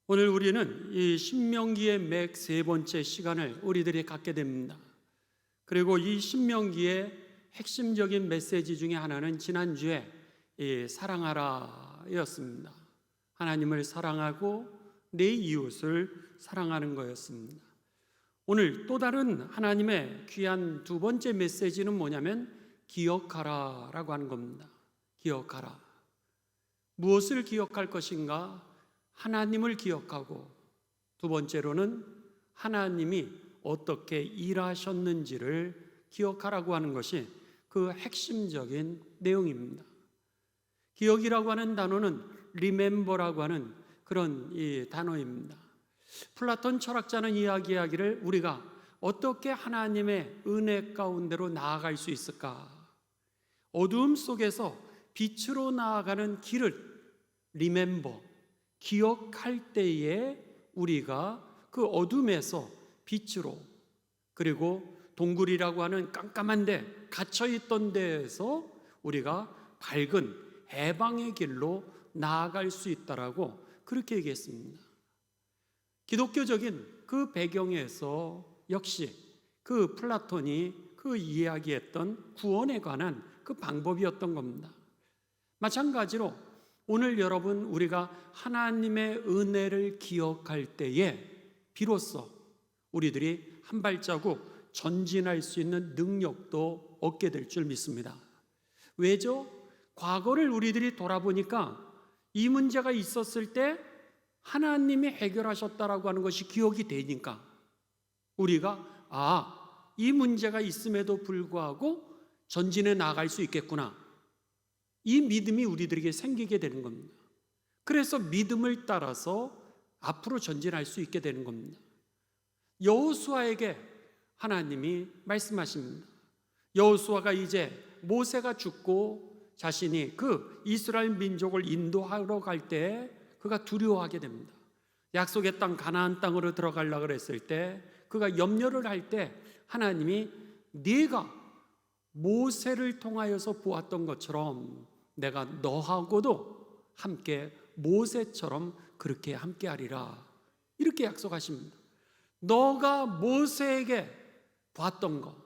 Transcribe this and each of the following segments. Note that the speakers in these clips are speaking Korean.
오늘 우리는 이 신명기의 mek 세 번째 시간을 우리들이 갖게 됩니다. 그리고 이 신명기의 핵심적인 메시지 중에 하나는 지난주에 이 사랑하라였습니다. 하나님을 사랑하고 내 이웃을 사랑하는 거였습니다. 오늘 또 다른 하나님의 귀한 두 번째 메시지는 뭐냐면 기억하라라고 하는 겁니다. 기억하라. 무엇을 기억할 것인가? 하나님을 기억하고, 두 번째로는 하나님이 어떻게 일하셨는지를 기억하라고 하는 것이 그 핵심적인 내용입니다. 기억이라고 하는 단어는 remember라고 하는 그런 이 단어입니다. 플라톤 철학자는 이야기하기를 우리가 어떻게 하나님의 은혜 가운데로 나아갈 수 있을까? 어두움 속에서 빛으로 나아가는 길을 remember, 기억할 때에 우리가 그 어둠에서 빛으로, 그리고 동굴이라고 하는 깜깜한데 갇혀있던 데에서 우리가 밝은 해방의 길로 나아갈 수 있다라고 그렇게 얘기했습니다. 기독교적인 그 배경에서 역시 그 플라톤이 그 이야기했던 구원에 관한 그 방법이었던 겁니다. 마찬가지로 오늘 여러분, 우리가 하나님의 은혜를 기억할 때에 비로소 우리들이 한 발자국 전진할 수 있는 능력도 얻게 될 줄 믿습니다. 왜죠? 과거를 우리들이 돌아보니까 이 문제가 있었을 때 하나님이 해결하셨다라고 하는 것이 기억이 되니까 우리가 이 문제가 있음에도 불구하고 전진해 나갈 수 있겠구나, 이 믿음이 우리들에게 생기게 되는 겁니다. 그래서 믿음을 따라서 앞으로 전진할 수 있게 되는 겁니다. 여호수아에게 하나님이 말씀하십니다. 여호수아가 이제 모세가 죽고 자신이 그 이스라엘 민족을 인도하러 갈 때 그가 두려워하게 됩니다. 약속의 땅 가나안 땅으로 들어가려고 그랬을 때 그가 염려를 할 때 하나님이 네가 모세를 통하여서 보았던 것처럼 내가 너하고도 함께 모세처럼 그렇게 함께 하리라, 이렇게 약속하십니다. 너가 모세에게 봤던 것,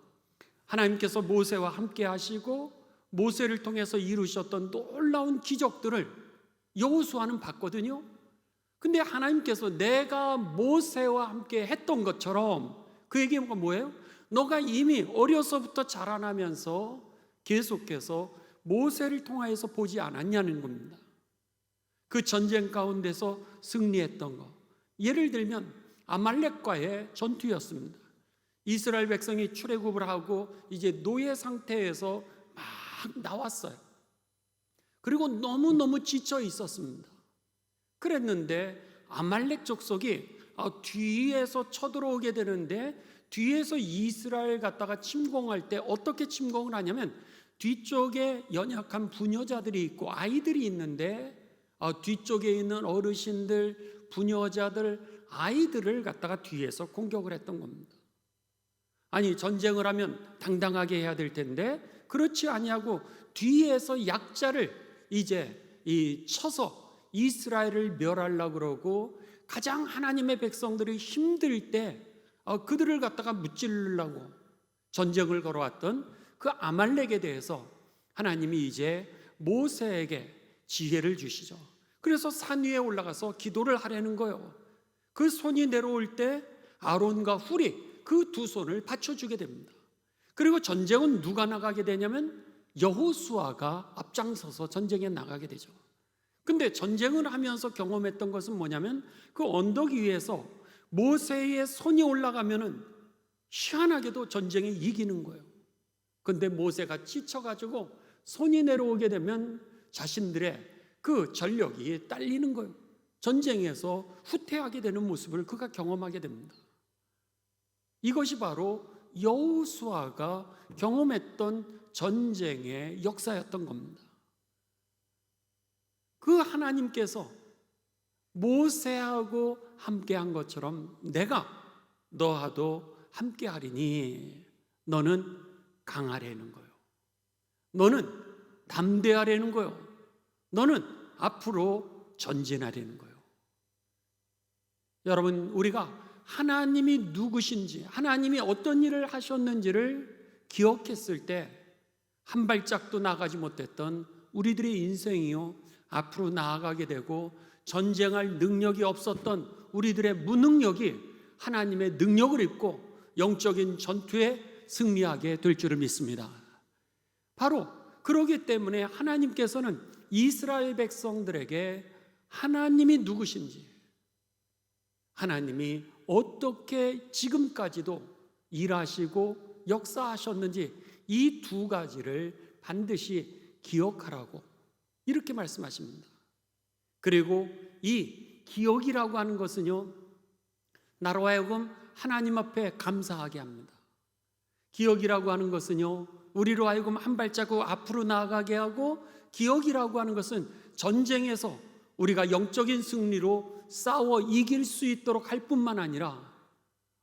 하나님께서 모세와 함께 하시고 모세를 통해서 이루셨던 놀라운 기적들을 여호수아는 봤거든요. 근데 하나님께서 내가 모세와 함께 했던 것처럼 그 얘기가 뭐예요? 너가 이미 어려서부터 자라나면서 계속해서 모세를 통하여서 보지 않았냐는 겁니다. 그 전쟁 가운데서 승리했던 것, 예를 들면 아말렉과의 전투였습니다. 이스라엘 백성이 출애굽을 하고 이제 노예 상태에서 막 나왔어요. 그리고 너무너무 지쳐 있었습니다. 그랬는데 아말렉 족속이 뒤에서 쳐들어오게 되는데, 뒤에서 이스라엘 갖다가 침공할 때 어떻게 침공을 하냐면 뒤쪽에 연약한 부녀자들이 있고 아이들이 있는데 뒤쪽에 있는 어르신들, 부녀자들, 아이들을 갖다가 뒤에서 공격을 했던 겁니다. 아니, 전쟁을 하면 당당하게 해야 될 텐데 그렇지 아니하고 뒤에서 약자를 이제 쳐서 이스라엘을 멸하려고 그러고, 가장 하나님의 백성들이 힘들 때 그들을 갖다가 무찌르려고 전쟁을 걸어왔던 그 아말렉에 대해서 하나님이 이제 모세에게 지혜를 주시죠. 그래서 산 위에 올라가서 기도를 하려는 거예요. 그 손이 내려올 때 아론과 훌이 그 두 손을 받쳐주게 됩니다. 그리고 전쟁은 누가 나가게 되냐면 여호수아가 앞장서서 전쟁에 나가게 되죠. 근데 전쟁을 하면서 경험했던 것은 뭐냐면 그 언덕 위에서 모세의 손이 올라가면은 희한하게도 전쟁에 이기는 거예요. 근데 모세가 지쳐가지고 손이 내려오게 되면 자신들의 그 전력이 딸리는 거예요. 전쟁에서 후퇴하게 되는 모습을 그가 경험하게 됩니다. 이것이 바로 여호수아가 경험했던 전쟁의 역사였던 겁니다. 그 하나님께서 모세하고 함께한 것처럼 내가 너하도 함께하리니 너는 강하려는 거예요. 너는 담대하려는 거예요. 너는 앞으로 전진하려는 거예요. 여러분, 우리가 하나님이 누구신지, 하나님이 어떤 일을 하셨는지를 기억했을 때 한 발짝도 나가지 못했던 우리들의 인생이요, 앞으로 나아가게 되고 전쟁할 능력이 없었던 우리들의 무능력이 하나님의 능력을 입고 영적인 전투에 승리하게 될 줄을 믿습니다. 바로 그러기 때문에 하나님께서는 이스라엘 백성들에게 하나님이 누구신지, 하나님이 어떻게 지금까지도 일하시고 역사하셨는지 이 두 가지를 반드시 기억하라고 이렇게 말씀하십니다. 그리고 이 기억이라고 하는 것은요, 나로 하여금 하나님 앞에 감사하게 합니다. 기억이라고 하는 것은요, 우리로 하여금 한 발자국 앞으로 나아가게 하고, 기억이라고 하는 것은 전쟁에서 우리가 영적인 승리로 싸워 이길 수 있도록 할 뿐만 아니라,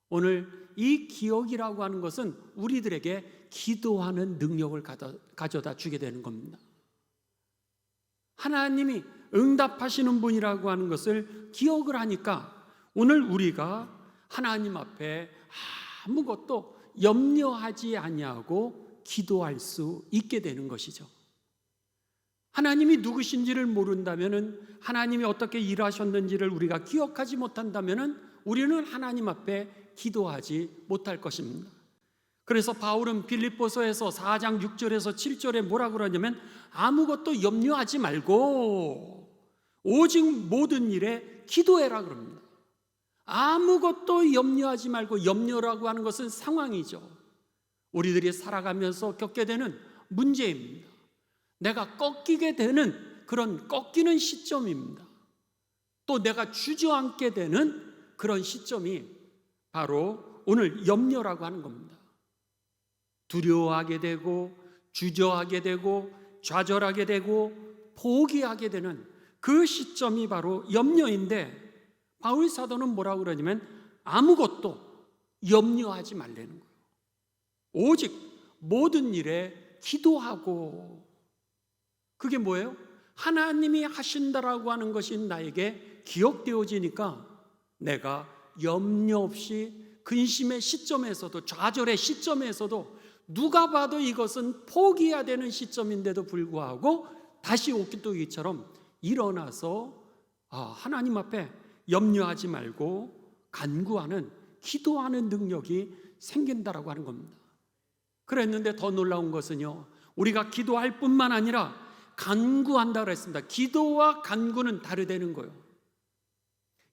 오늘 이 기억이라고 하는 것은 우리들에게 기도하는 능력을 가져다 주게 되는 겁니다. 하나님이 응답하시는 분이라고 하는 것을 기억을 하니까 오늘 우리가 하나님 앞에 아무것도 염려하지 아니하고 기도할 수 있게 되는 것이죠. 하나님이 누구신지를 모른다면, 하나님이 어떻게 일하셨는지를 우리가 기억하지 못한다면 우리는 하나님 앞에 기도하지 못할 것입니다. 그래서 바울은 빌립보서에서 4장 6절에서 7절에 뭐라고 그러냐면, 아무것도 염려하지 말고 오직 모든 일에 기도해라 그럽니다. 아무것도 염려하지 말고, 염려라고 하는 것은 상황이죠. 우리들이 살아가면서 겪게 되는 문제입니다. 내가 꺾이게 되는 그런 꺾이는 시점입니다. 또 내가 주저앉게 되는 그런 시점이 바로 오늘 염려라고 하는 겁니다. 두려워하게 되고 주저하게 되고 좌절하게 되고 포기하게 되는 그 시점이 바로 염려인데, 바울 사도는 뭐라고 그러냐면 아무것도 염려하지 말라는 거예요. 오직 모든 일에 기도하고. 그게 뭐예요? 하나님이 하신다라고 하는 것이 나에게 기억되어지니까 내가 염려 없이 근심의 시점에서도, 좌절의 시점에서도, 누가 봐도 이것은 포기해야 되는 시점인데도 불구하고 다시 오기도기처럼 일어나서 하나님 앞에 염려하지 말고 간구하는, 기도하는 능력이 생긴다라고 하는 겁니다. 그랬는데 더 놀라운 것은요, 우리가 기도할 뿐만 아니라 간구한다 그랬습니다. 기도와 간구는 다르다는 거예요.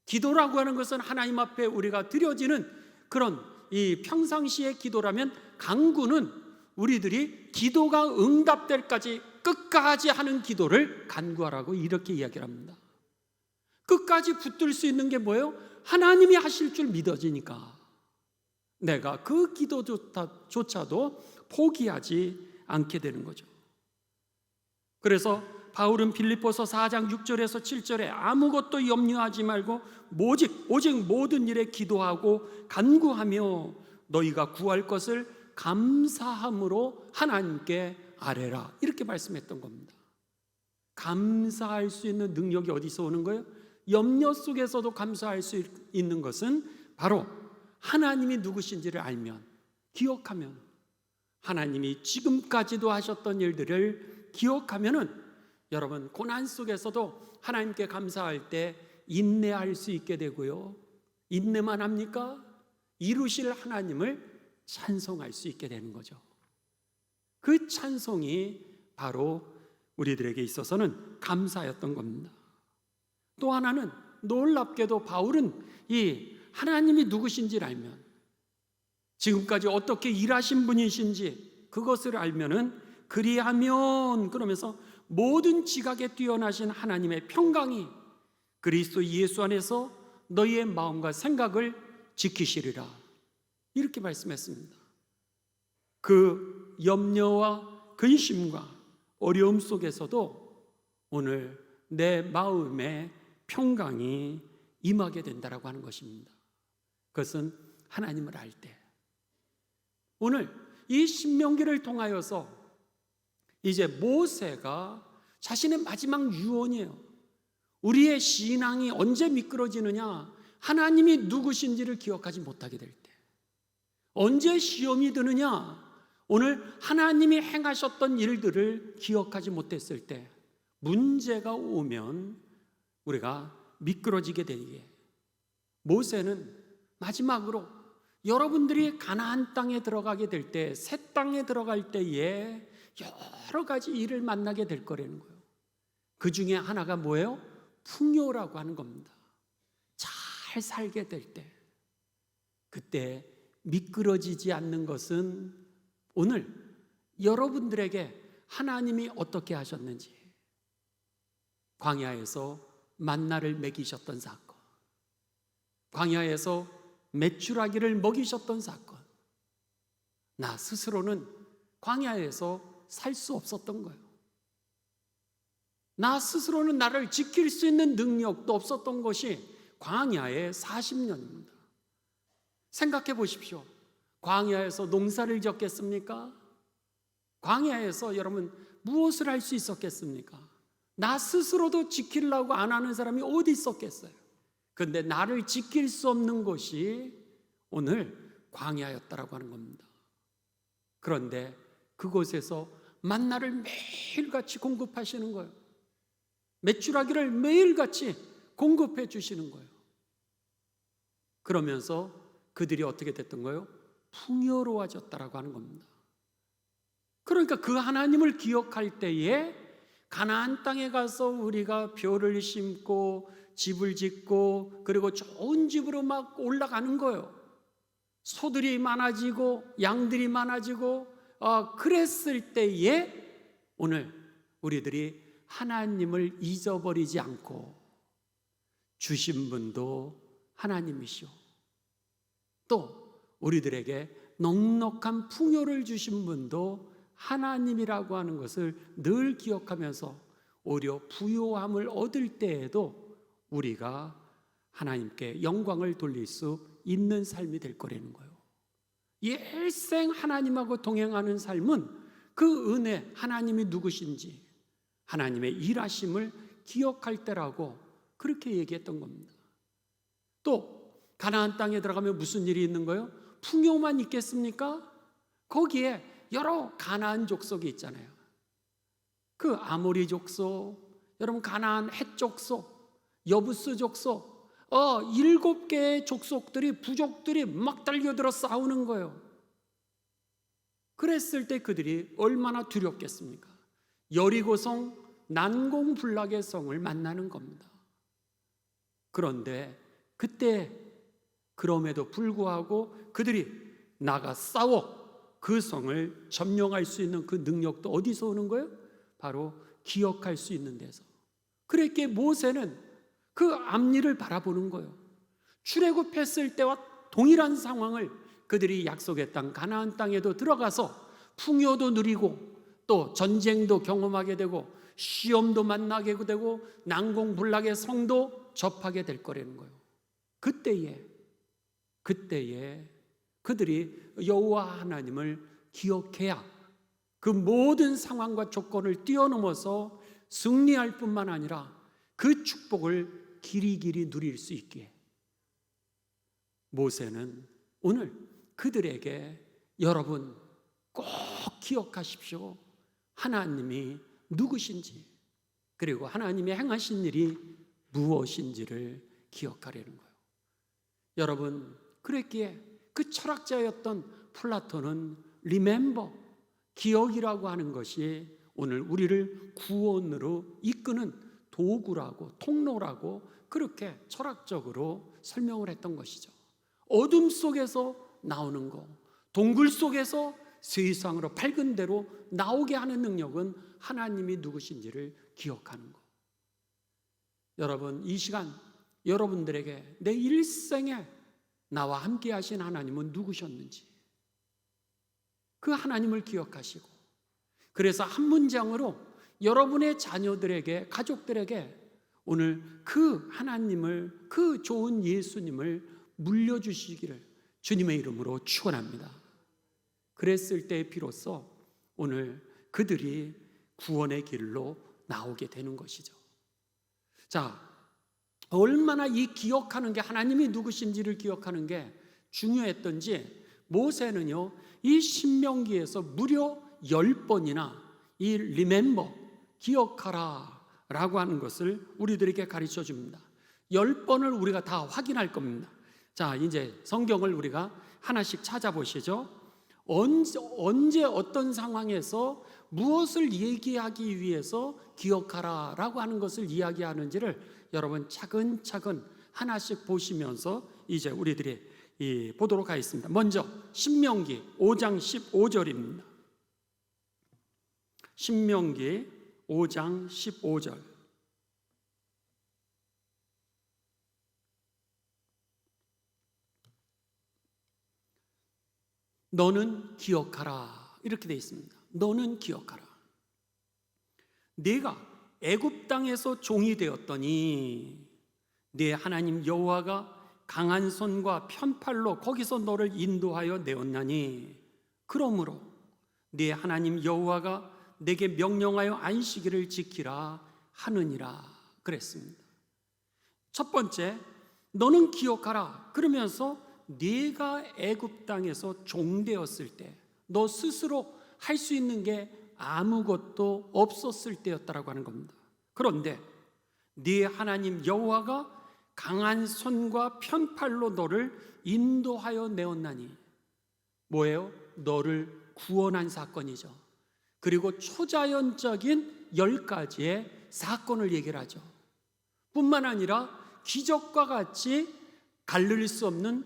기도라고 하는 것은 하나님 앞에 우리가 드려지는 그런 이 평상시의 기도라면, 간구는 우리들이 기도가 응답될 까지 끝까지 하는 기도를 간구하라고 이렇게 이야기를 합니다. 끝까지 붙들 수 있는 게 뭐예요? 하나님이 하실 줄 믿어지니까 내가 그 기도조차도 포기하지 않게 되는 거죠. 그래서 바울은 빌립보서 4장 6절에서 7절에 아무것도 염려하지 말고 오직 모든 일에 기도하고 간구하며 너희가 구할 것을 감사함으로 하나님께 아뢰라, 이렇게 말씀했던 겁니다. 감사할 수 있는 능력이 어디서 오는 거예요? 염려 속에서도 감사할 수 있는 것은 바로 하나님이 누구신지를 알면, 기억하면, 하나님이 지금까지도 하셨던 일들을 기억하면은 여러분, 고난 속에서도 하나님께 감사할 때 인내할 수 있게 되고요, 인내만 합니까? 이루실 하나님을 찬송할 수 있게 되는 거죠. 그 찬송이 바로 우리들에게 있어서는 감사였던 겁니다. 또 하나는 놀랍게도 바울은 이 하나님이 누구신지를 알면, 지금까지 어떻게 일하신 분이신지 그것을 알면은, 그리하면 그러면서 모든 지각에 뛰어나신 하나님의 평강이 그리스도 예수 안에서 너희의 마음과 생각을 지키시리라, 이렇게 말씀했습니다. 그 염려와 근심과 어려움 속에서도 오늘 내 마음에 평강이 임하게 된다라고 하는 것입니다. 그것은 하나님을 알 때. 오늘 이 신명기를 통하여서 이제 모세가 자신의 마지막 유언이에요. 우리의 신앙이 언제 미끄러지느냐? 하나님이 누구신지를 기억하지 못하게 될 때, 언제 시험이 드느냐? 오늘 하나님이 행하셨던 일들을 기억하지 못했을 때, 문제가 오면 우리가 미끄러지게 되기에, 모세는 마지막으로 여러분들이 가나안 땅에 들어가게 될 때, 새 땅에 들어갈 때에 여러 가지 일을 만나게 될 거라는 거예요. 그 중에 하나가 뭐예요? 풍요라고 하는 겁니다. 잘 살게 될 때, 그때 미끄러지지 않는 것은 오늘 여러분들에게 하나님이 어떻게 하셨는지, 광야에서 만나를 먹이셨던 사건, 광야에서 메추라기를 먹이셨던 사건, 나 스스로는 광야에서 살 수 없었던 거예요. 나 스스로는 나를 지킬 수 있는 능력도 없었던 것이 광야의 40년입니다. 생각해 보십시오. 광야에서 농사를 짓겠습니까? 광야에서 여러분 무엇을 할 수 있었겠습니까? 나 스스로도 지키려고 안 하는 사람이 어디 있었겠어요? 그런데 나를 지킬 수 없는 것이 오늘 광야였다라고 하는 겁니다. 그런데 그곳에서 만나를 매일같이 공급하시는 거예요. 메추라기를 매일같이 공급해 주시는 거예요. 그러면서 그들이 어떻게 됐던 거예요? 풍요로워졌다라고 하는 겁니다. 그러니까 그 하나님을 기억할 때에 가나안 땅에 가서 우리가 벼를 심고 집을 짓고 그리고 좋은 집으로 막 올라가는 거예요. 소들이 많아지고 양들이 많아지고 그랬을 때에 오늘 우리들이 하나님을 잊어버리지 않고 주신 분도 하나님이시오, 또 우리들에게 넉넉한 풍요를 주신 분도 하나님이라고 하는 것을 늘 기억하면서 오히려 부요함을 얻을 때에도 우리가 하나님께 영광을 돌릴 수 있는 삶이 될 거라는 거예요. 일생 하나님하고 동행하는 삶은 그 은혜, 하나님이 누구신지, 하나님의 일하심을 기억할 때라고 그렇게 얘기했던 겁니다. 또 가나안 땅에 들어가면 무슨 일이 있는 거예요? 풍요만 있겠습니까? 거기에 여러 가나안 족속이 있잖아요. 그 아모리 족속, 여러분 가나안 헷 족속, 여부스 족속, 7개의 족속들이, 부족들이 막 달려들어 싸우는 거예요. 그랬을 때 그들이 얼마나 두렵겠습니까? 여리고성, 난공불락의 성을 만나는 겁니다. 그런데 그때 그럼에도 불구하고 그들이 나가 싸워 그 성을 점령할 수 있는 그 능력도 어디서 오는 거예요? 바로 기억할 수 있는 데서. 그랬기에 모세는 그 앞일을 바라보는 거예요. 출애굽했을 때와 동일한 상황을 그들이 약속의 땅 가나안 땅에도 들어가서 풍요도 누리고 또 전쟁도 경험하게 되고 시험도 만나게 되고 난공불락의 성도 접하게 될 거라는 거예요. 그때에 그들이 여호와 하나님을 기억해야 그 모든 상황과 조건을 뛰어넘어서 승리할 뿐만 아니라 그 축복을 길이길이 누릴 수 있기에 모세는 오늘 그들에게 여러분 꼭 기억하십시오. 하나님이 누구신지, 그리고 하나님이 행하신 일이 무엇인지를 기억하려는 거예요. 여러분, 그랬기에 그 철학자였던 플라톤은 remember, 기억이라고 하는 것이 오늘 우리를 구원으로 이끄는 도구라고, 통로라고 그렇게 철학적으로 설명을 했던 것이죠. 어둠 속에서 나오는 거, 동굴 속에서 세상으로 밝은 대로 나오게 하는 능력은 하나님이 누구신지를 기억하는 거. 여러분, 이 시간 여러분들에게 내 일생에 나와 함께 하신 하나님은 누구셨는지 그 하나님을 기억하시고, 그래서 한 문장으로 여러분의 자녀들에게, 가족들에게 오늘 그 하나님을, 그 좋은 예수님을 물려주시기를 주님의 이름으로 축원합니다. 그랬을 때 비로소 오늘 그들이 구원의 길로 나오게 되는 것이죠. 자, 얼마나 이 기억하는 게, 하나님이 누구신지를 기억하는 게 중요했던지 모세는요, 이 신명기에서 무려 10번이나 이 remember, 기억하라 라고 하는 것을 우리들에게 가르쳐 줍니다. 10번을 우리가 다 확인할 겁니다. 자, 이제 성경을 우리가 하나씩 찾아보시죠. 언제 어떤 상황에서 무엇을 얘기하기 위해서 기억하라 라고 하는 것을 이야기하는지를 여러분 차근차근 하나씩 보시면서 이제 우리들이 보도록 하겠습니다. 먼저 신명기 5장 15절입니다. 신명기 5장 15절. 너는 기억하라, 이렇게 되어 있습니다. 너는 기억하라. 네가 애굽 땅에서 종이 되었더니 네 하나님 여호와가 강한 손과 편팔로 거기서 너를 인도하여 내었나니, 그러므로 네 하나님 여호와가 내게 명령하여 안식일을 지키라 하느니라 그랬습니다. 첫 번째, 너는 기억하라 그러면서 네가 애굽 땅에서 종되었을 때 너 스스로 할 수 있는 게 아무것도 없었을 때였다라고 하는 겁니다. 그런데 네 하나님 여호와가 강한 손과 편팔로 너를 인도하여 내었나니, 뭐예요? 너를 구원한 사건이죠. 그리고 초자연적인 10가지의 사건을 얘기를 하죠. 뿐만 아니라 기적과 같이 가릴 수 없는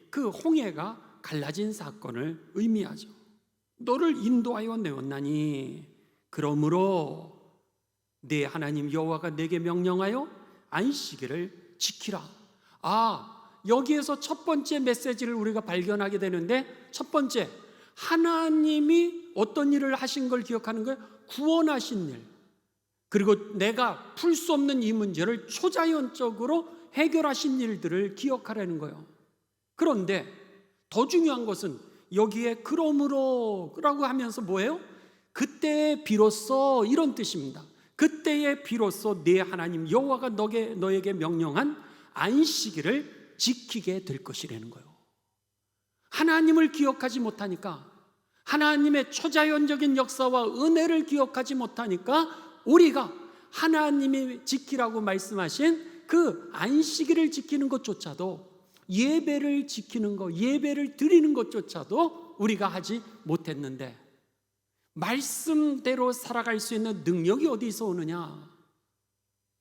그 홍해가 갈라진 사건을 의미하죠. 너를 인도하여 내었나니, 그러므로 네 하나님 여호와가 내게 명령하여 안식일을 지키라. 여기에서 첫 번째 메시지를 우리가 발견하게 되는데, 첫 번째, 하나님이 어떤 일을 하신 걸 기억하는 거예요? 구원하신 일. 그리고 내가 풀 수 없는 이 문제를 초자연적으로 해결하신 일들을 기억하라는 거예요. 그런데 더 중요한 것은 여기에 그러므로 라고 하면서 뭐예요? 그때에 비로소, 이런 뜻입니다. 그때에 비로소 네 하나님 여호와가 너에게 명령한 안식일을 지키게 될 것이라는 거예요. 하나님을 기억하지 못하니까, 하나님의 초자연적인 역사와 은혜를 기억하지 못하니까 우리가 하나님이 지키라고 말씀하신 그 안식일을 지키는 것조차도, 예배를 지키는 것, 예배를 드리는 것조차도 우리가 하지 못했는데, 말씀대로 살아갈 수 있는 능력이 어디서 오느냐?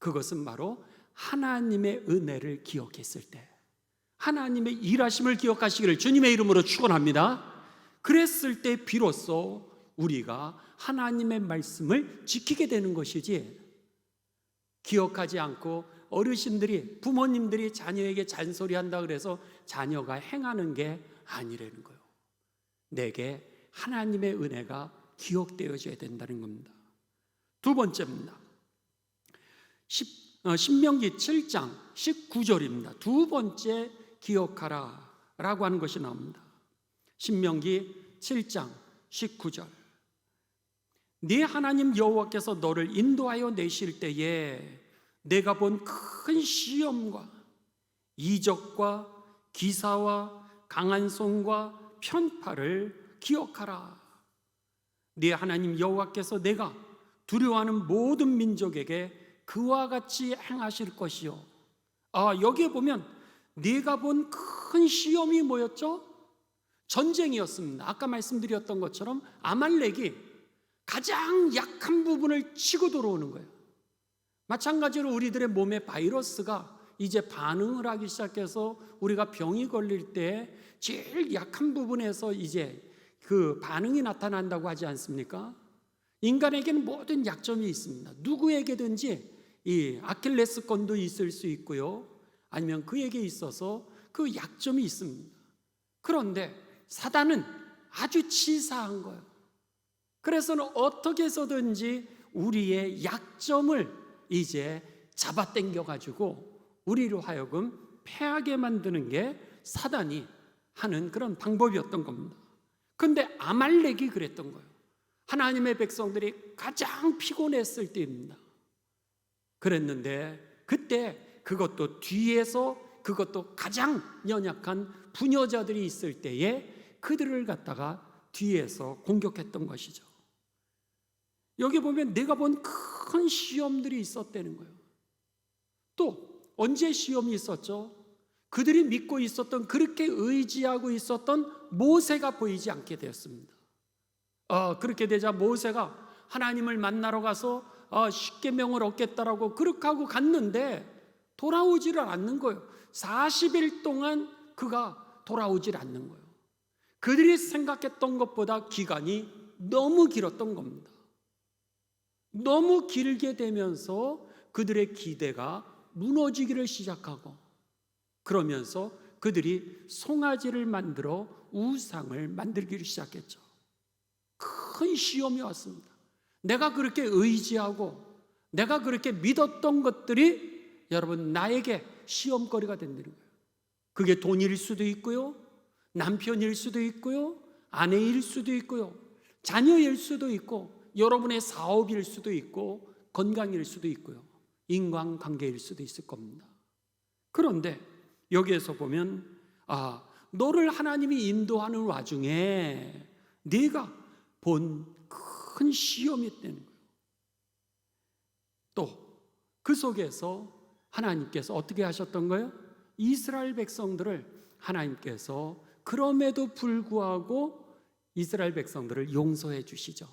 그것은 바로 하나님의 은혜를 기억했을 때, 하나님의 일하심을 기억하시기를 주님의 이름으로 축원합니다. 그랬을 때 비로소 우리가 하나님의 말씀을 지키게 되는 것이지, 기억하지 않고 어르신들이, 부모님들이 자녀에게 잔소리한다 그래서 자녀가 행하는 게 아니라는 거예요. 내게 하나님의 은혜가 기억되어져야 된다는 겁니다. 두 번째입니다. 신명기 7장 19절입니다. 두 번째 기억하라 라고 하는 것이 나옵니다. 신명기 7장 19절. 네 하나님 여호와께서 너를 인도하여 내실 때에 내가 본 큰 시험과 이적과 기사와 강한 손과 편팔을 기억하라. 네 하나님 여호와께서 내가 두려워하는 모든 민족에게 그와 같이 행하실 것이요. 여기에 보면 네가 본 큰 시험이 뭐였죠? 전쟁이었습니다. 아까 말씀드렸던 것처럼 아말렉이 가장 약한 부분을 치고 들어오는 거예요. 마찬가지로 우리들의 몸에 바이러스가 이제 반응을 하기 시작해서 우리가 병이 걸릴 때 제일 약한 부분에서 이제 그 반응이 나타난다고 하지 않습니까? 인간에게는 모든 약점이 있습니다. 누구에게든지 이 아킬레스건도 있을 수 있고요, 아니면 그에게 있어서 그 약점이 있습니다. 그런데 사단은 아주 치사한 거예요. 그래서는 어떻게 해서든지 우리의 약점을 이제 잡아당겨 가지고 우리로 하여금 패하게 만드는 게 사단이 하는 그런 방법이었던 겁니다. 그런데 아말렉이 그랬던 거예요. 하나님의 백성들이 가장 피곤했을 때입니다. 그랬는데 그때 그것도 뒤에서 그것도 가장 연약한 부녀자들이 있을 때에 그들을 갖다가 뒤에서 공격했던 것이죠. 여기 보면 내가 본 큰 시험들이 있었다는 거예요. 또 언제 시험이 있었죠? 그들이 믿고 있었던, 그렇게 의지하고 있었던 모세가 보이지 않게 되었습니다. 그렇게 되자 모세가 하나님을 만나러 가서 십계명을 얻겠다라고 그렇게 하고 갔는데 돌아오지를 않는 거예요. 40일 동안 그가 돌아오질 않는 거예요. 그들이 생각했던 것보다 기간이 너무 길었던 겁니다. 너무 길게 되면서 그들의 기대가 무너지기를 시작하고, 그러면서 그들이 송아지를 만들어 우상을 만들기를 시작했죠. 큰 시험이 왔습니다. 내가 그렇게 의지하고 내가 그렇게 믿었던 것들이 여러분 나에게 시험거리가 된다는 거예요. 그게 돈일 수도 있고요, 남편일 수도 있고요, 아내일 수도 있고요, 자녀일 수도 있고, 여러분의 사업일 수도 있고, 건강일 수도 있고요, 인간관계일 수도 있을 겁니다. 그런데 여기에서 보면 너를 하나님이 인도하는 와중에 네가 본 큰 시험이 있다는 거예요. 또 그 속에서 하나님께서 어떻게 하셨던 거예요? 이스라엘 백성들을 하나님께서 그럼에도 불구하고 이스라엘 백성들을 용서해 주시죠.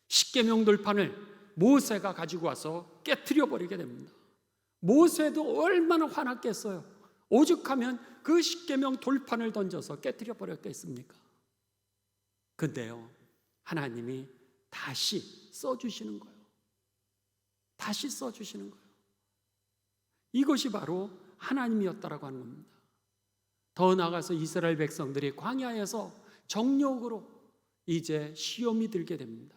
십계명 돌판을 모세가 가지고 와서 깨트려 버리게 됩니다. 모세도 얼마나 화났겠어요. 오죽하면 그 십계명 돌판을 던져서 깨트려 버렸겠습니까? 근데요, 하나님이 다시 써주시는 거예요. 다시 써주시는 거예요. 이것이 바로 하나님이었다라고 하는 겁니다. 더 나아가서 이스라엘 백성들이 광야에서 정욕으로 이제 시험이 들게 됩니다.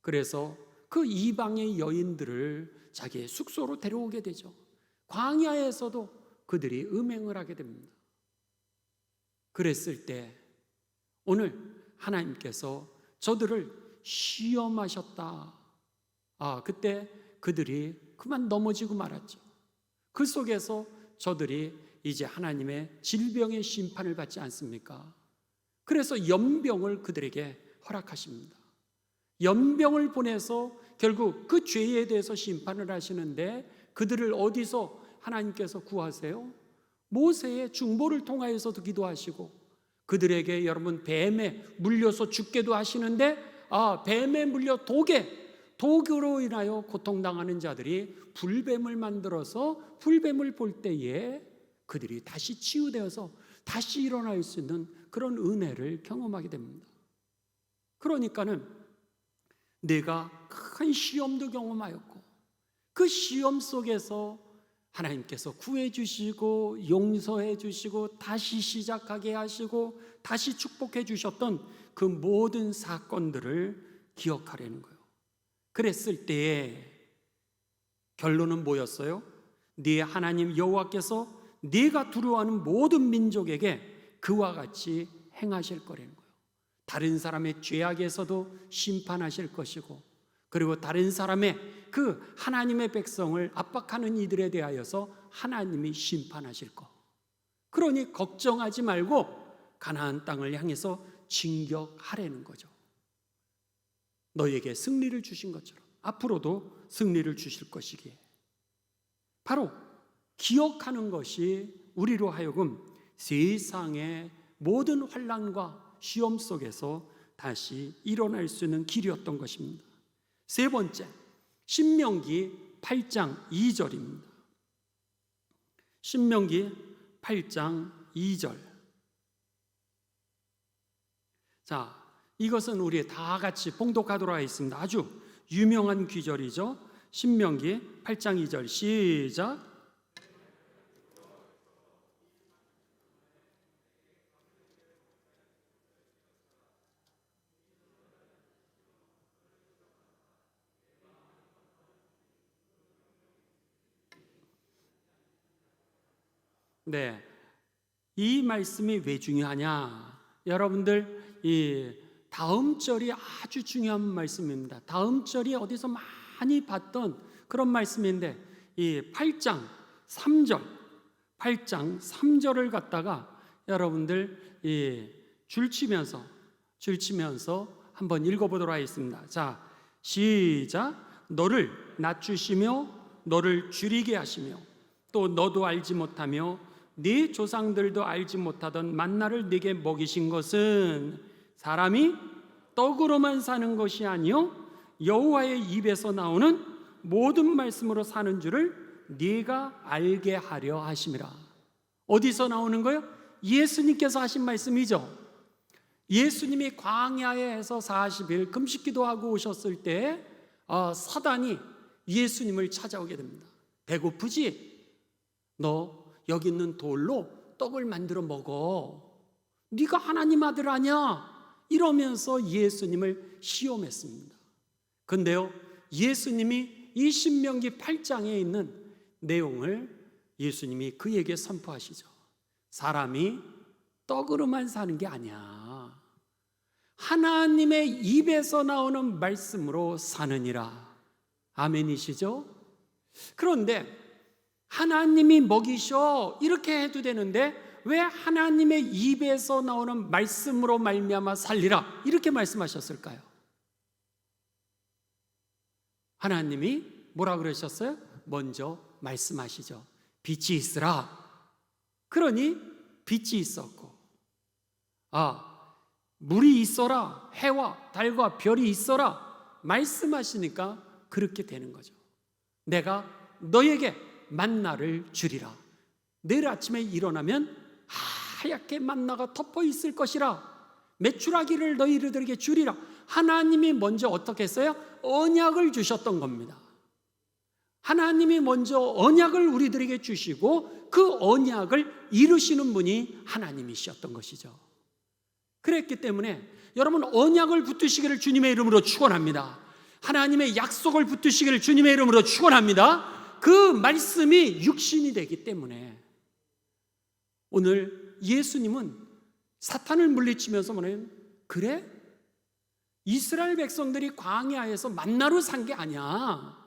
그래서 그 이방의 여인들을 자기의 숙소로 데려오게 되죠. 광야에서도 그들이 음행을 하게 됩니다. 그랬을 때 오늘 하나님께서 저들을 시험하셨다. 그때 그들이 그만 넘어지고 말았죠. 그 속에서 저들이 이제 하나님의 질병의 심판을 받지 않습니까? 그래서 연병을 그들에게 허락하십니다. 연병을 보내서 결국 그 죄에 대해서 심판을 하시는데, 그들을 어디서 하나님께서 구하세요? 모세의 중보를 통하여서도 기도하시고, 그들에게 여러분 뱀에 물려서 죽게도 하시는데, 뱀에 물려 독으로 인하여 고통당하는 자들이 불뱀을 만들어서 불뱀을 볼 때에 그들이 다시 치유되어서 다시 일어날 수 있는 그런 은혜를 경험하게 됩니다. 그러니까는 내가 큰 시험도 경험하였고, 그 시험 속에서 하나님께서 구해 주시고 용서해 주시고 다시 시작하게 하시고 다시 축복해 주셨던 그 모든 사건들을 기억하려는 거예요. 그랬을 때에 결론은 뭐였어요? 네 하나님 여호와께서 네가 두려워하는 모든 민족에게 그와 같이 행하실 거라는 거예요. 다른 사람의 죄악에서도 심판하실 것이고, 그리고 다른 사람의 그 하나님의 백성을 압박하는 이들에 대하여서 하나님이 심판하실 거. 그러니 걱정하지 말고 가나안 땅을 향해서 진격하라는 거죠. 너에게 승리를 주신 것처럼 앞으로도 승리를 주실 것이기에, 바로 기억하는 것이 우리로 하여금 세상의 모든 환난과 시험 속에서 다시 일어날 수 있는 길이었던 것입니다. 세 번째, 신명기 8장 2절입니다. 신명기 8장 2절. 자, 이것은 우리 다 같이 봉독하도록 하겠습니다. 아주 유명한 귀절이죠. 신명기 8장 2절 시작. 네, 이 말씀이 왜 중요하냐? 여러분들, 이 다음 절이 아주 중요한 말씀입니다. 다음 절이 어디서 많이 봤던 그런 말씀인데, 이 8장 3절을 갖다가 여러분들 줄치면서 한번 읽어보도록 하겠습니다. 자, 시작. 너를 낮추시며 너를 줄이게 하시며 또 너도 알지 못하며 네 조상들도 알지 못하던 만나를 네게 먹이신 것은 사람이 떡으로만 사는 것이 아니요 여호와의 입에서 나오는 모든 말씀으로 사는 줄을 네가 알게 하려 하심이라. 어디서 나오는 거예요? 예수님께서 하신 말씀이죠. 예수님이 광야에서 40일 금식기도하고 오셨을 때 사단이 예수님을 찾아오게 됩니다. 배고프지? 너 여기 있는 돌로 떡을 만들어 먹어. 네가 하나님 아들 아니야? 이러면서 예수님을 시험했습니다. 근데요, 예수님이 이 신명기 8장에 있는 내용을 예수님이 그에게 선포하시죠. 사람이 떡으로만 사는 게 아니야. 하나님의 입에서 나오는 말씀으로 사느니라. 아멘이시죠? 그런데 하나님이 먹이셔 이렇게 해도 되는데 왜 하나님의 입에서 나오는 말씀으로 말미암아 살리라 이렇게 말씀하셨을까요? 하나님이 뭐라 그러셨어요? 먼저 말씀하시죠. 빛이 있으라. 그러니 빛이 있었고, 물이 있어라. 해와 달과 별이 있어라. 말씀하시니까 그렇게 되는 거죠. 내가 너에게 만나를 주리라. 내일 아침에 일어나면 하얗게 만나가 덮어 있을 것이라. 메추라기를 너희들에게 주리라. 하나님이 먼저 어떻게 했어요? 언약을 주셨던 겁니다. 하나님이 먼저 언약을 우리들에게 주시고 그 언약을 이루시는 분이 하나님이셨던 것이죠. 그랬기 때문에 여러분 언약을 붙드시기를 주님의 이름으로 축원합니다. 하나님의 약속을 붙드시기를 주님의 이름으로 축원합니다. 그 말씀이 육신이 되기 때문에 오늘 예수님은 사탄을 물리치면서 뭐냐면 그래? 이스라엘 백성들이 광야에서 만나로 산 게 아니야.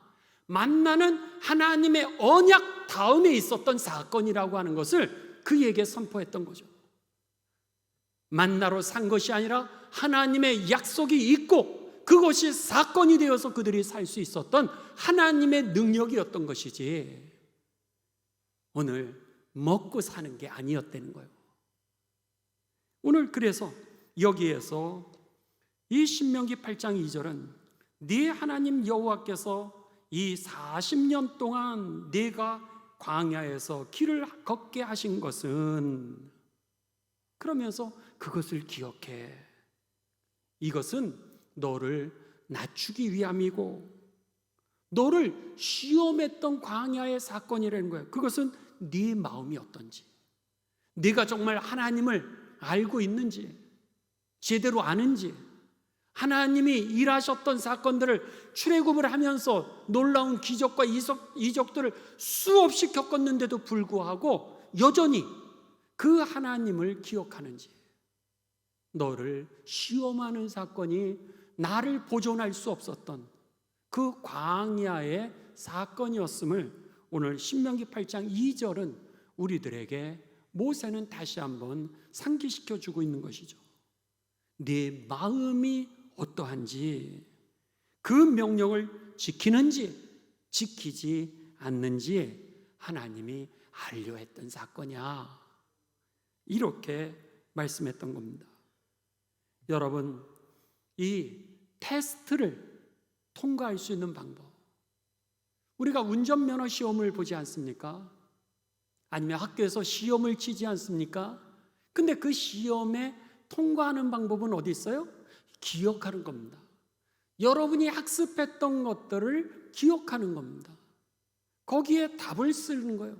만나는 하나님의 언약 다음에 있었던 사건이라고 하는 것을 그에게 선포했던 거죠. 만나로 산 것이 아니라 하나님의 약속이 있고 그것이 사건이 되어서 그들이 살 수 있었던 하나님의 능력이었던 것이지 오늘 먹고 사는 게 아니었다는 거예요. 오늘 그래서 여기에서 이 신명기 8장 2절은 네 하나님 여호와께서 이 40년 동안 네가 광야에서 길을 걷게 하신 것은 그러면서 그것을 기억해. 이것은 너를 낮추기 위함이고 너를 시험했던 광야의 사건이라는 거예요. 그것은 네 마음이 어떤지, 네가 정말 하나님을 알고 있는지, 제대로 아는지, 하나님이 일하셨던 사건들을 출애굽을 하면서 놀라운 기적과 이적들을 수없이 겪었는데도 불구하고 여전히 그 하나님을 기억하는지, 너를 시험하는 사건이 나를 보존할 수 없었던 그 광야의 사건이었음을 오늘 신명기 8장 2절은 우리들에게 모세는 다시 한번 상기시켜 주고 있는 것이죠. 네 마음이 어떠한지, 그 명령을 지키는지 지키지 않는지 하나님이 알려 했던 사건이야. 이렇게 말씀했던 겁니다. 여러분, 이 테스트를 통과할 수 있는 방법, 우리가 운전면허 시험을 보지 않습니까? 아니면 학교에서 시험을 치지 않습니까? 근데 그 시험에 통과하는 방법은 어디 있어요? 기억하는 겁니다. 여러분이 학습했던 것들을 기억하는 겁니다. 거기에 답을 쓰는 거예요.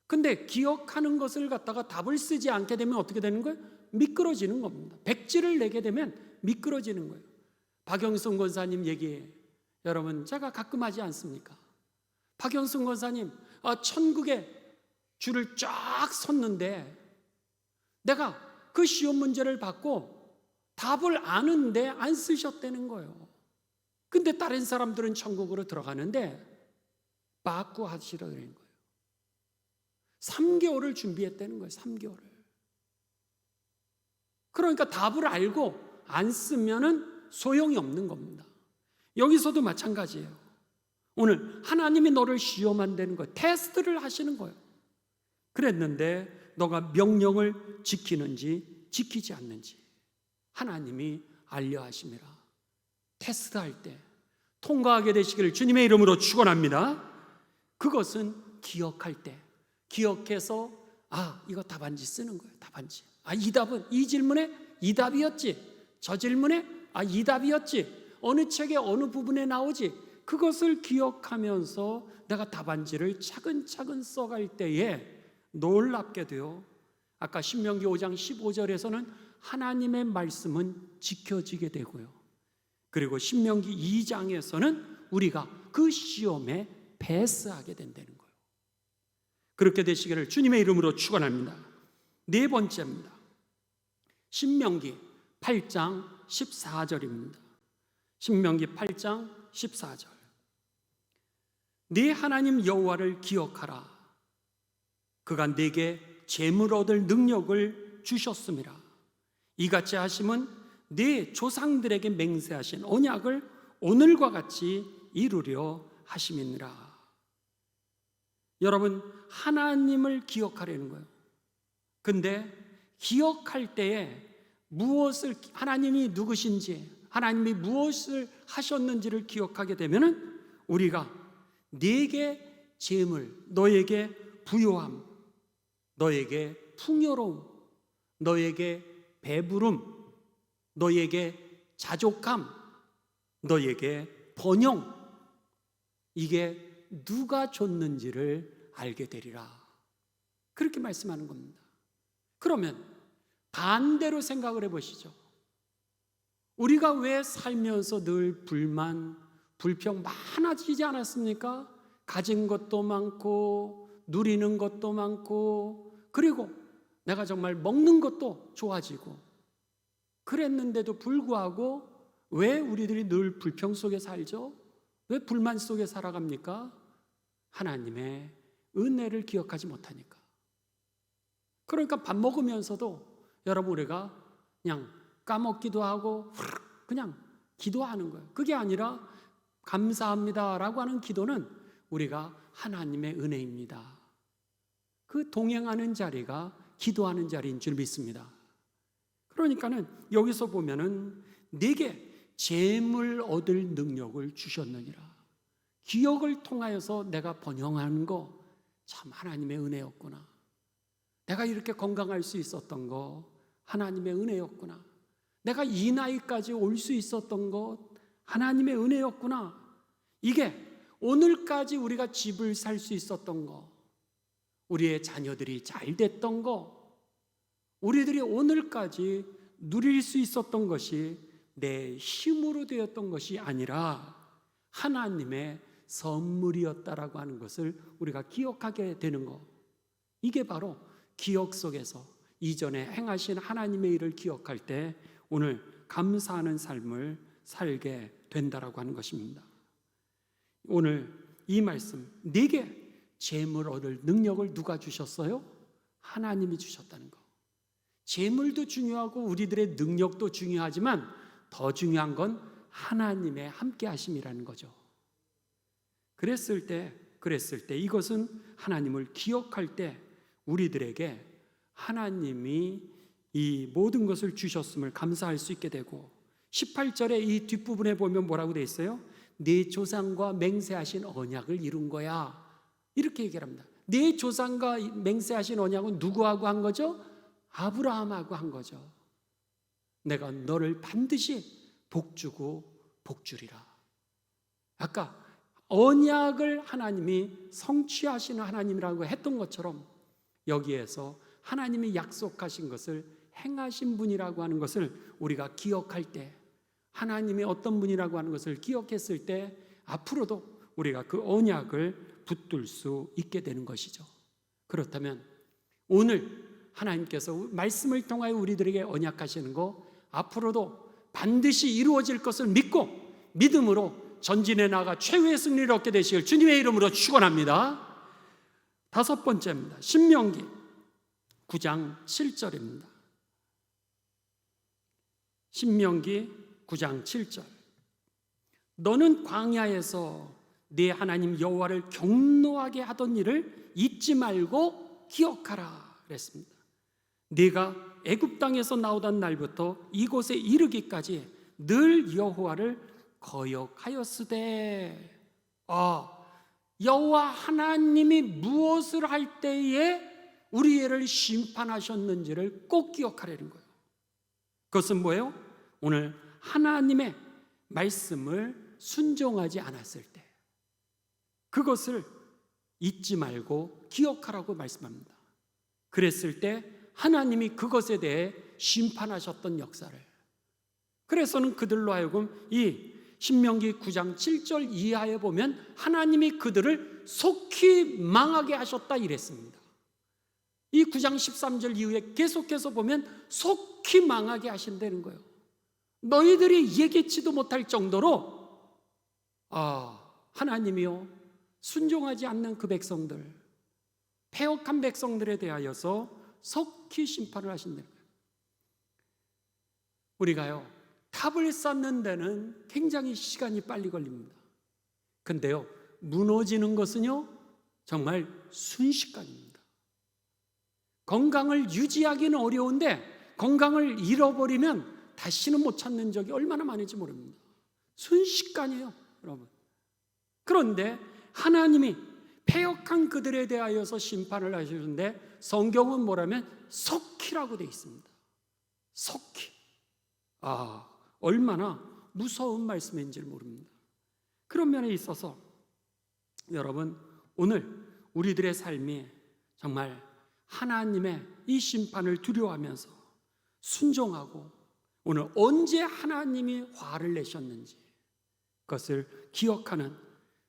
근데 기억하는 것을 갖다가 답을 쓰지 않게 되면 어떻게 되는 거예요? 미끄러지는 겁니다. 백지를 내게 되면 미끄러지는 거예요. 박영순 권사님 얘기 여러분 제가 가끔 하지 않습니까? 박영순 권사님 천국에 줄을 쫙 섰는데 내가 그 시험 문제를 받고 답을 아는데 안 쓰셨다는 거예요. 근데 다른 사람들은 천국으로 들어가는데 빠꾸 하시라는 거예요. 3개월을 준비했다는 거예요. 3개월을. 그러니까 답을 알고 안 쓰면은 소용이 없는 겁니다. 여기서도 마찬가지예요. 오늘 하나님이 너를 시험한다는 거예요. 테스트를 하시는 거예요. 그랬는데 너가 명령을 지키는지 지키지 않는지 하나님이 알려 하심이라. 테스트할 때 통과하게 되시기를 주님의 이름으로 축원합니다. 그것은 기억할 때, 기억해서 이거 답안지 쓰는 거예요. 답안지. 이 답은 이 질문에 이 답이었지. 저 질문에 이 답이었지. 어느 책에 어느 부분에 나오지. 그것을 기억하면서 내가 답안지를 차근차근 써갈 때에 놀랍게도요, 아까 신명기 5장 15절에서는 하나님의 말씀은 지켜지게 되고요, 그리고 신명기 2장에서는 우리가 그 시험에 패스하게 된다는 거예요. 그렇게 되시기를 주님의 이름으로 축원합니다. 네 번째입니다. 신명기 8장 14절입니다. 신명기 8장 14절. 네 하나님 여호와를 기억하라. 그가 네게 재물 얻을 능력을 주셨음이라. 이같이 하심은 네 조상들에게 맹세하신 언약을 오늘과 같이 이루려 하심이니라. 여러분, 하나님을 기억하려는 거예요. 근데 기억할 때에 무엇을, 하나님이 누구신지, 하나님이 무엇을 하셨는지를 기억하게 되면은 우리가 네게 재물, 너에게 부요함, 너에게 풍요로움, 너에게 배부름, 너에게 자족함, 너에게 번영, 이게 누가 줬는지를 알게 되리라. 그렇게 말씀하는 겁니다. 그러면 반대로 생각을 해보시죠. 우리가 왜 살면서 늘 불만, 불평 많아지지 않았습니까? 가진 것도 많고 누리는 것도 많고, 그리고 내가 정말 먹는 것도 좋아지고, 그랬는데도 불구하고 왜 우리들이 늘 불평 속에 살죠? 왜 불만 속에 살아갑니까? 하나님의 은혜를 기억하지 못하니까. 그러니까 밥 먹으면서도 여러분, 우리가 그냥 까먹기도 하고 그냥 기도하는 거예요. 그게 아니라 감사합니다라고 하는 기도는 우리가 하나님의 은혜입니다. 그 동행하는 자리가 기도하는 자리인 줄 믿습니다. 그러니까는 여기서 보면은 내게 재물 얻을 능력을 주셨느니라. 기억을 통하여서 내가 번영하는 거 참 하나님의 은혜였구나. 내가 이렇게 건강할 수 있었던 거 하나님의 은혜였구나. 내가 이 나이까지 올 수 있었던 것 하나님의 은혜였구나. 이게 오늘까지 우리가 집을 살 수 있었던 거, 우리의 자녀들이 잘 됐던 거, 우리들이 오늘까지 누릴 수 있었던 것이 내 힘으로 되었던 것이 아니라 하나님의 선물이었다라고 하는 것을 우리가 기억하게 되는 거, 이게 바로 기억 속에서 이전에 행하신 하나님의 일을 기억할 때 오늘 감사하는 삶을 살게 된다라고 하는 것입니다. 오늘 이 말씀, 네게 재물 얻을 능력을 누가 주셨어요? 하나님이 주셨다는 거. 재물도 중요하고 우리들의 능력도 중요하지만 더 중요한 건 하나님의 함께 하심이라는 거죠. 그랬을 때 이것은 하나님을 기억할 때 우리들에게 하나님이 이 모든 것을 주셨음을 감사할 수 있게 되고, 18절에 이 뒷부분에 보면 뭐라고 되어 있어요? 네 조상과 맹세하신 언약을 이룬 거야, 이렇게 얘기를 합니다. 네 조상과 맹세하신 언약은 누구하고 한 거죠? 아브라함하고 한 거죠. 내가 너를 반드시 복주고 복주리라. 아까 언약을 하나님이 성취하시는 하나님이라고 했던 것처럼 여기에서 하나님이 약속하신 것을 행하신 분이라고 하는 것을 우리가 기억할 때, 하나님이 어떤 분이라고 하는 것을 기억했을 때 앞으로도 우리가 그 언약을 붙들 수 있게 되는 것이죠. 그렇다면 오늘 하나님께서 말씀을 통하여 우리들에게 언약하시는 거 앞으로도 반드시 이루어질 것을 믿고 믿음으로 전진해 나가 최후의 승리를 얻게 되시길 주님의 이름으로 축원합니다. 다섯 번째입니다. 신명기 9장 7절입니다. 신명기 9장 7절. 너는 광야에서 네 하나님 여호와를 경노하게 하던 일을 잊지 말고 기억하라 그랬습니다. 네가 애굽 땅에서 나오던 날부터 이곳에 이르기까지 늘 여호와를 거역하였으되. 여호와 하나님이 무엇을 할 때에 우리를 심판하셨는지를 꼭 기억하라는 거예요. 그것은 뭐예요? 오늘 하나님의 말씀을 순종하지 않았을 때 그것을 잊지 말고 기억하라고 말씀합니다. 그랬을 때 하나님이 그것에 대해 심판하셨던 역사를, 그래서는 그들로 하여금 이 신명기 9장 7절 이하에 보면 하나님이 그들을 속히 망하게 하셨다 이랬습니다. 이 9장 13절 이후에 계속해서 보면 속히 망하게 하신다는 거예요. 너희들이 예기치도 못할 정도로 하나님이요 순종하지 않는 그 백성들, 패역한 백성들에 대하여서 속히 심판을 하신다는 거예요. 우리가요 탑을 쌓는 데는 굉장히 시간이 빨리 걸립니다. 근데요 무너지는 것은요 정말 순식간입니다. 건강을 유지하기는 어려운데 건강을 잃어버리면 다시는 못 찾는 적이 얼마나 많은지 모릅니다. 순식간이에요 여러분. 그런데 하나님이 패역한 그들에 대하여서 심판을 하시는데 성경은 뭐라면 속히라고 되어 있습니다. 속히. 얼마나 무서운 말씀인지를 모릅니다. 그런 면에 있어서 여러분 오늘 우리들의 삶이 정말 하나님의 이 심판을 두려워하면서 순종하고 오늘 언제 하나님이 화를 내셨는지 그것을 기억하는,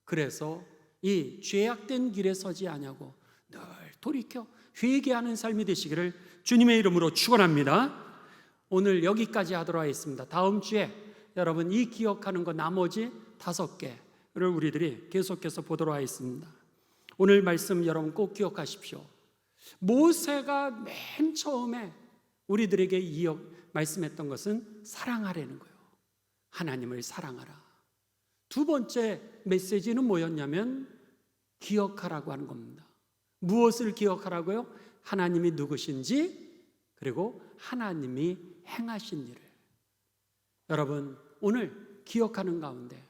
그래서 이 죄악된 길에 서지 아니하고 늘 돌이켜 회개하는 삶이 되시기를 주님의 이름으로 축원합니다. 오늘 여기까지 하도록 하겠습니다. 다음 주에 여러분 이 기억하는 것 나머지 5개를 우리들이 계속해서 보도록 하겠습니다. 오늘 말씀 여러분 꼭 기억하십시오. 모세가 맨 처음에 우리들에게 말씀했던 것은 사랑하라는 거예요. 하나님을 사랑하라. 두 번째 메시지는 뭐였냐면 기억하라고 하는 겁니다. 무엇을 기억하라고요? 하나님이 누구신지, 그리고 하나님이 행하신 일을. 여러분 오늘 기억하는 가운데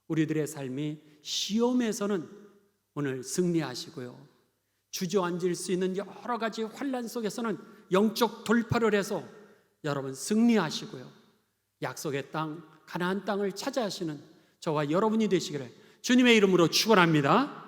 우리들의 삶이 시험에서는 오늘 승리하시고요, 주저앉을 수 있는 여러 가지 환난 속에서는 영적 돌파를 해서 여러분 승리하시고요, 약속의 땅 가나안 땅을 차지하시는 저와 여러분이 되시기를 주님의 이름으로 축원합니다.